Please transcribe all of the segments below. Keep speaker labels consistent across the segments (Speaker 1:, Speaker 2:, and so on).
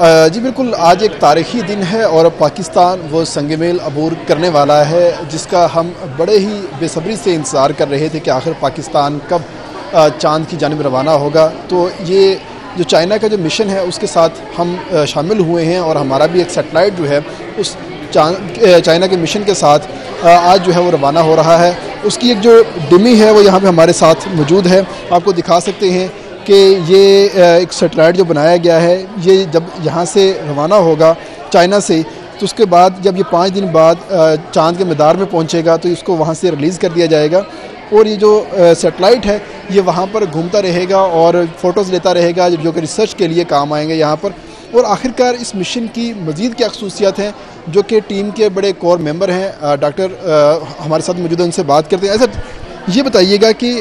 Speaker 1: जी बिल्कुल, आज एक तारीख़ी दिन है और पाकिस्तान वो संग मेल अबूर करने वाला है, जिसका हम बड़े ही बेसब्री से इंतज़ार कर रहे थे कि आखिर पाकिस्तान कब चाँद की जानिब रवाना होगा। तो ये जो चाइना का जो मिशन है उसके साथ हम शामिल हुए हैं और हमारा भी एक सैटेलाइट जो है उस चाइना के मिशन के साथ आज जो है वो रवाना हो रहा है। उसकी एक जो डमी है वो यहाँ पे हमारे साथ मौजूद है, आपको दिखा सकते हैं कि ये एक सैटेलाइट जो बनाया गया है, ये जब यहाँ से रवाना होगा चाइना से, तो उसके बाद जब ये 5 दिन बाद चाँद के मैदान में पहुँचेगा तो इसको वहाँ से रिलीज़ कर दिया जाएगा। और ये जो सैटेलाइट है ये वहाँ पर घूमता रहेगा और फ़ोटोज़ लेता रहेगा, जो कि रिसर्च के लिए काम आएंगे यहाँ पर। और आखिरकार इस मिशन की मज़ीद क्या खसूसियात हैं, जो कि टीम के बड़े कोर मेंबर हैं डॉक्टर हमारे साथ मौजूद हैं, उनसे बात करते हैं। ऐसा ये बताइएगा कि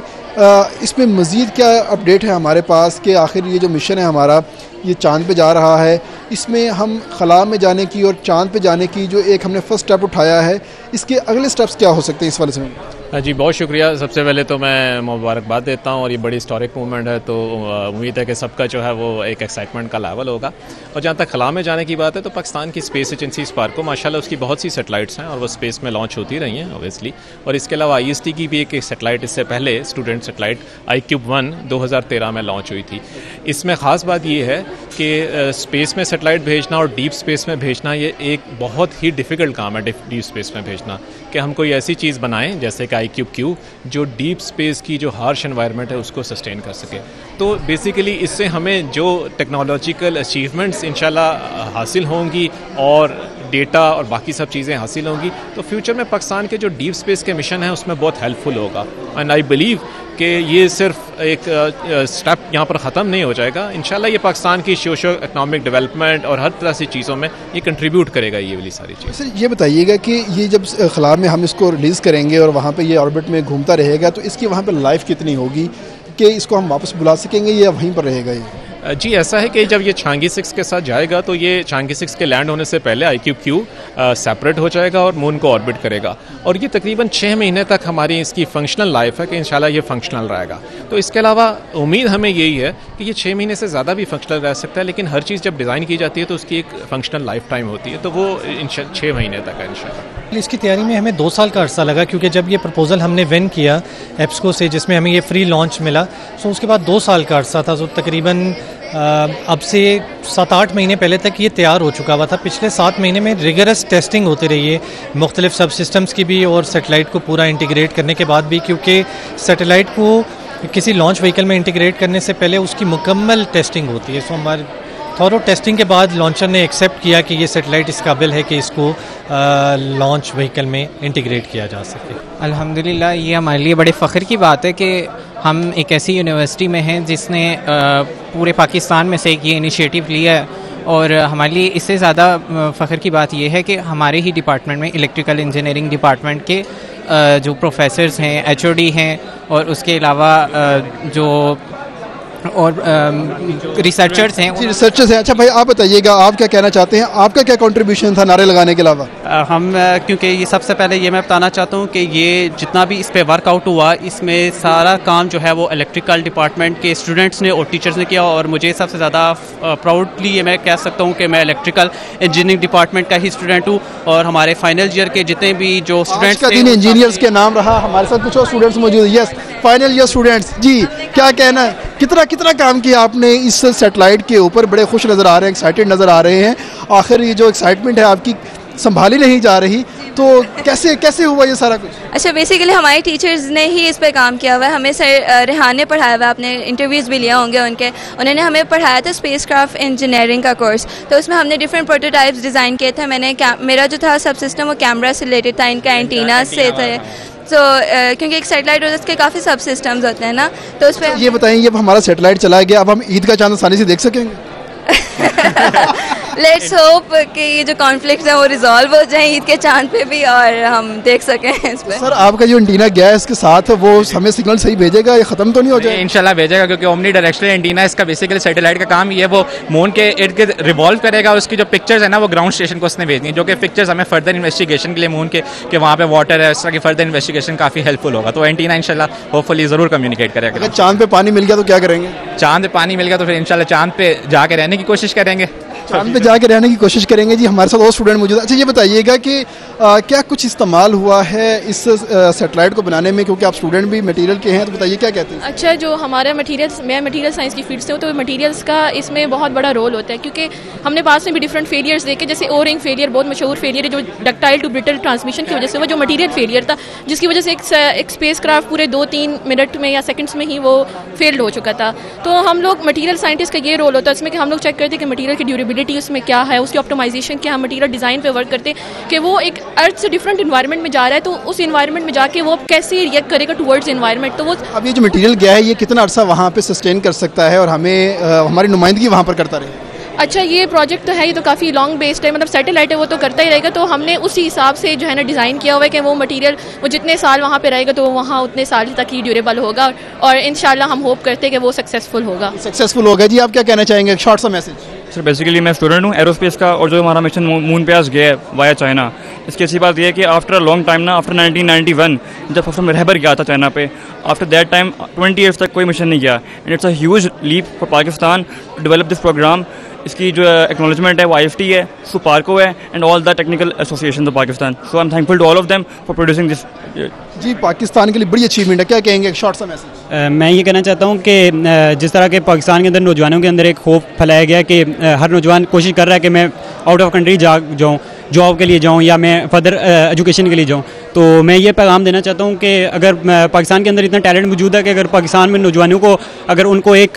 Speaker 1: इसमें मज़ीद क्या अपडेट है हमारे पास कि आखिर ये जो मिशन है हमारा, ये चाँद पे जा रहा है, इसमें हम खला में जाने की और चाँद पे जाने की जो एक हमने फ़र्स्ट स्टेप उठाया है, इसके अगले स्टेप्स क्या हो सकते हैं इस वाले से?
Speaker 2: जी बहुत शुक्रिया। सबसे पहले तो मैं मुबारकबाद देता हूँ और ये बड़ी हिस्टोरिक मूवमेंट है, तो उम्मीद है कि सबका जो है वो एक एक्साइटमेंट का लेवल होगा। और जहाँ तक खला में जाने की बात है तो पाकिस्तान की स्पेस एजेंसी स्पार्को माशाल्लाह उसकी बहुत सी सैटेलाइट्स हैं और वो स्पेस में लॉन्च होती रही हैं ऑब्वियसली। और इसके अलावा IST की भी एक सैटेलाइट इससे पहले स्टूडेंट सैटेलाइट iCube-1 2013 में लॉन्च हुई थी। इसमें ख़ास बात ये है कि स्पेस में सैटेलाइट भेजना और डीप स्पेस में भेजना ये एक बहुत ही डिफ़िकल्ट काम है, डीप स्पेस में भेजना, कि हम कोई ऐसी चीज़ बनाएं जैसे कि iCube-Q जो डीप स्पेस की जो हार्श एनवायरनमेंट है उसको सस्टेन कर सके। तो बेसिकली इससे हमें जो टेक्नोलॉजिकल अचीवमेंट्स इंशाल्लाह हासिल होंगी और डेटा और बाकी सब चीज़ें हासिल होंगी, तो फ्यूचर में पाकिस्तान के जो डीप स्पेस के मिशन हैं उसमें बहुत हेल्पफुल होगा। एंड आई बिलीव कि ये सिर्फ एक स्टेप यहाँ पर ख़त्म नहीं हो जाएगा। इंशाल्लाह ये पाकिस्तान की सोशो इकनॉमिक डेवलपमेंट और हर तरह से चीज़ों में ये कंट्रीब्यूट करेगा, ये वाली सारी चीज़।
Speaker 1: सर ये बताइएगा कि ये जब खला में हम इसको रिलीज़ करेंगे और वहाँ पे ये ऑर्बिट में घूमता रहेगा, तो इसकी वहाँ पे लाइफ कितनी होगी कि इसको हम वापस बुला सकेंगे या वहीं पर रहेगा ये?
Speaker 2: जी ऐसा है कि जब ये Chang'e 6 के साथ जाएगा तो ये Chang'e 6 के लैंड होने से पहले iCube-Q सेपरेट हो जाएगा और मून को ऑर्बिट करेगा। और ये तकरीबन 6 महीने तक हमारी इसकी फंक्शनल लाइफ है कि इंशाल्लाह ये फंक्शनल रहेगा। तो इसके अलावा उम्मीद हमें यही है कि ये 6 महीने से ज़्यादा भी फंक्शनल रह सकता है, लेकिन हर चीज़ जब डिज़ाइन की जाती है तो उसकी एक फंक्शनल लाइफ टाइम होती है, तो वो 6 महीने तक है इंशाल्लाह।
Speaker 3: इसकी तैयारी में हमें 2 साल का अरसा लगा, क्योंकि जब ये प्रपोज़ल हमने विन किया एप्सको से, जिसमें हमें ये फ्री लॉन्च मिला, तो उसके बाद 2 साल का अरसा था। तो तकरीबन अब से 7-8 महीने पहले तक ये तैयार हो चुका हुआ था। पिछले 7 महीने में रिगरस टेस्टिंग होती रही है मुख्तलिफ सब सिस्टम्स की भी और सैटेलाइट को पूरा इंटीग्रेट करने के बाद भी, क्योंकि सैटेलाइट को किसी लॉन्च व्हीकल में इंटीग्रेट करने से पहले उसकी मुकम्मल टेस्टिंग होती है। सो हमारे थॉरो टेस्टिंग के बाद लॉन्चर ने एक्सेप्ट किया कि ये सैटेलाइट इस काबिल है कि इसको लॉन्च व्हीकल में इंटीग्रेट किया जा सके।
Speaker 4: अल्हम्दुलिल्लाह, ये हमारे लिए बड़े फ़ख्र की बात है कि हम एक ऐसी यूनिवर्सिटी में हैं जिसने पूरे पाकिस्तान में से ये इनिशिएटिव लिया है। और हमारे लिए इससे ज़्यादा फ़ख्र की बात यह है कि हमारे ही डिपार्टमेंट में इलेक्ट्रिकल इंजीनियरिंग डिपार्टमेंट के जो प्रोफेसर्स हैं, HOD हैं, और उसके अलावा जो और रिसर्चर्स हैं।
Speaker 1: रिसर्चर्स हैं। अच्छा भाई आप बताइएगा, आप क्या कहना चाहते हैं, आपका क्या कंट्रीब्यूशन था नारे लगाने के अलावा?
Speaker 5: हम क्योंकि ये सबसे पहले ये मैं बताना चाहता हूँ कि ये जितना भी इस पे वर्कआउट हुआ, इसमें सारा काम जो है वो इलेक्ट्रिकल डिपार्टमेंट के स्टूडेंट्स ने और टीचर्स ने किया। और मुझे सबसे ज़्यादा प्राउडली ये मैं कह सकता हूँ कि मैं इलेक्ट्रिकल इंजीनियरिंग डिपार्टमेंट का ही स्टूडेंट हूँ। और हमारे फाइनल ईयर के जितने भी जो स्टूडेंट्स
Speaker 1: का दिन इंजीनियर्स के नाम रहा। हमारे साथ कुछ और स्टूडेंट्स मौजूद हैं। यस, फाइनल ईयर स्टूडेंट्स जी, क्या कहना है, कितना काम किया आपने इस सैटेलाइट के ऊपर? बड़े खुश नज़र आ रहे हैं, एक्साइटेड नज़र आ रहे हैं। आखिर ये जो एक्साइटमेंट है आपकी संभाली नहीं जा रही, तो कैसे हुआ ये सारा कुछ?
Speaker 6: अच्छा, बेसिकली हमारे टीचर्स ने ही इस पे काम किया हुआ है। हमें सर रेहान ने पढ़ाया हुआ है, आपने इंटरव्यूज़ भी लिया होंगे उनके। उन्होंने हमें पढ़ाया था स्पेसक्राफ्ट इंजीनियरिंग का कोर्स, तो उसमें हमने डिफरेंट प्रोटोटाइप्स डिज़ाइन किए थे। मेरा जो था सब सिस्टम वो कैमरा से रिलेटेड था, इनका एंटीना से थे। तो क्योंकि एक सैटेलाइट और उसके काफ़ी सब सिस्टम्स होते हैं ना, तो उस पर
Speaker 1: ये बताएंगे, अब हमारा सैटेलाइट चला गया, अब हम ईद का चांद आसानी से देख सकेंगे?
Speaker 6: लेट्स होप कि ये जो कॉन्फ्लिक्ट है वो रिजॉल्व हो जाए ईद के चांद पे भी और हम देख सकें इस पे।
Speaker 1: सर आपका जो एंटीना गया है इसके साथ, वो हमें सिग्नल सही भेजेगा, ये ख़त्म तो नहीं हो जाएगा?
Speaker 7: इंशाल्लाह भेजेगा, क्योंकि ओमनी डायरेक्शनल एंटीना इसका बेसिकली सैटेलाइट का काम ये वो मून के इर्द गिर्द रिवॉल्व करेगा। उसकी जो पिक्चर्स है ना वो ग्राउंड स्टेशन को उसने भेजनी है, जो कि पिक्चर्स हमें फर्दर इन्वेस्टिगेशन के लिए मून के कि वहाँ पे वाटर है, उसका की फर्दर इन्वेस्टिगेशन काफ़ी हेल्पफुल होगा। तो एंटीना इंशाल्लाह होपफुली ज़रूर कम्युनिकेट करेगा।
Speaker 1: अगर चांद पे पानी मिल गया तो क्या करेंगे?
Speaker 7: चांद पे पानी मिल गया तो फिर इंशाल्लाह चांद पे जाके रहने की कोशिश करेंगे।
Speaker 1: चांद पे जाके रहने की कोशिश करेंगे जी। हमारे साथ और स्टूडेंट मौजूद है। अच्छा ये बताइएगा कि क्या कुछ इस्तेमाल हुआ है इस सैटेलाइट को बनाने में, क्योंकि आप स्टूडेंट भी मटेरियल के हैं, तो बताइए क्या कहते हैं।
Speaker 8: अच्छा, जो हमारा मटेरियल्स, मैं मटेरियल साइंस की फील्ड से हूँ, तो मटेरियल्स का इसमें बहुत बड़ा रोल होता है, क्योंकि हमने पास में भी डिफरेंट फेलियर्स देखे, जैसे ओ रिंग फेलियर बहुत मशहूर फेलियर है, जो डक्टाइल टू ब्रिटल ट्रांसमिशन की वजह से, वो जो मटेरियल फेलियर था, जिसकी वजह से एक स्पेस क्राफ्ट पूरे 2-3 मिनट में या सेकंड्स में ही वो फेल्ड हो चुका था। तो हम लोग मटेरियल साइंटिस्ट का ये रोल होता है इसमें कि हम लोग चेक करते हैं कि मटेरियल की ड्यूरेबिलिटी उसमें क्या है, उसकी ऑप्टिमाइजेशन क्या है, मटेरियल डिज़ाइन पे वर्क करते हैं कि वो एक अर्थ से डिफरेंट इन्वायरमेंट में जा रहा है, तो उस इन्वायरमेंट में जाके वो कैसे रिएक्ट करेगा टुवर्ड्स इन्वायरमेंट। तो वो
Speaker 1: अब ये जो मटेरियल गया है ये कितना अर्सा वहाँ पे सस्टेन कर सकता है और हमें हमारी नुमाइंदगी वहाँ पर करता रहे।
Speaker 8: अच्छा, ये प्रोजेक्ट तो है, ये तो काफ़ी लॉन्ग बेस्ड है, मतलब सैटेलाइट है, वो तो करता ही रहेगा। तो हमने उसी हिसाब से जो है ना डिज़ाइन किया हुआ है कि वो मटेरियल वो जितने साल वहाँ पे रहेगा तो वहाँ उतने साल तक ही ड्यूरेबल होगा, और इंशाल्लाह हम होप करते हैं कि वो सक्सेसफुल होगा।
Speaker 1: जी आप क्या कहना चाहेंगे, एक शॉर्ट सा मैसेज।
Speaker 9: सर बेसिकली मैं स्टूडेंट हूँ एरोस्पेस का, और जो हमारा मिशन मून पे आज गया है वाया चाइना, इसकी अच्छी बात यह है कि आफ्टर अ लॉन्ग टाइम ना, आफ्टर 1991 जब फर्स्ट में रहबर गया था चाइना पे, आफ्टर दैट टाइम 20 ईयर्स तक कोई मिशन नहीं गया, and it's a huge leap for Pakistan to develop this program. इसकी जो एक्नॉलेजमेंट है वो IFT है, सुपार्को है, and all the technical association of Pakistan. So I am thankful to all of them for producing this.
Speaker 1: जी पाकिस्तान के लिए बड़ी अचीवमेंट है, क्या कहेंगे, एक शॉर्ट सा मैसेज।
Speaker 10: मैं ये कहना चाहता हूँ कि जिस तरह के पाकिस्तान के अंदर नौजवानों के अंदर एक खौफ फैलाया गया कि हर नौजवान कोशिश कर रहा है कि मैं आउट ऑफ कंट्री जाऊँ, जॉब के लिए जाऊँ या मैं फर्दर एजुकेशन के लिए जाऊँ, तो मैं ये पैगाम देना चाहता हूँ कि अगर पाकिस्तान के अंदर इतना टैलेंट मौजूद है कि अगर पाकिस्तान में नौजवानों को अगर उनको एक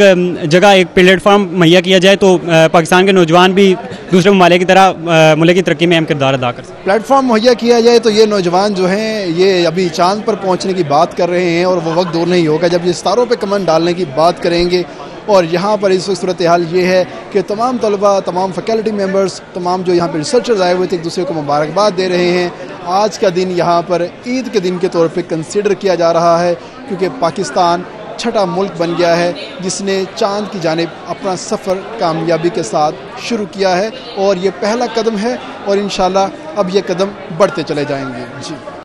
Speaker 10: जगह, एक प्लेटफॉर्म मुहैया किया जाए, तो पाकिस्तान के नौजवान भी दूसरे ममालिक की तरह मुल्क की तरक्की में अहम किरदार अदा कर सकते।
Speaker 1: प्लेटफॉर्म मुहैया किया जाए तो ये नौजवान जो हैं ये अभी चांद पर पहुँचने की बात कर रहे हैं, और वो वक्त दूर नहीं होगा जब ये सितारों पर कमन डालने की बात करेंगे। और यहाँ पर इस सूरत हाल ये है कि तमाम तलबा, तमाम फैकल्टी मेंबर्स, तमाम जो यहाँ पर रिसर्चर्स आए हुए थे, एक दूसरे को मुबारकबाद दे रहे हैं। आज का दिन यहाँ पर ईद के दिन के तौर पे कंसिडर किया जा रहा है, क्योंकि पाकिस्तान छठा मुल्क बन गया है जिसने चांद की जानिब अपना सफ़र कामयाबी के साथ शुरू किया है, और ये पहला कदम है, और इंशाल्लाह अब ये कदम बढ़ते चले जाएंगे। जी।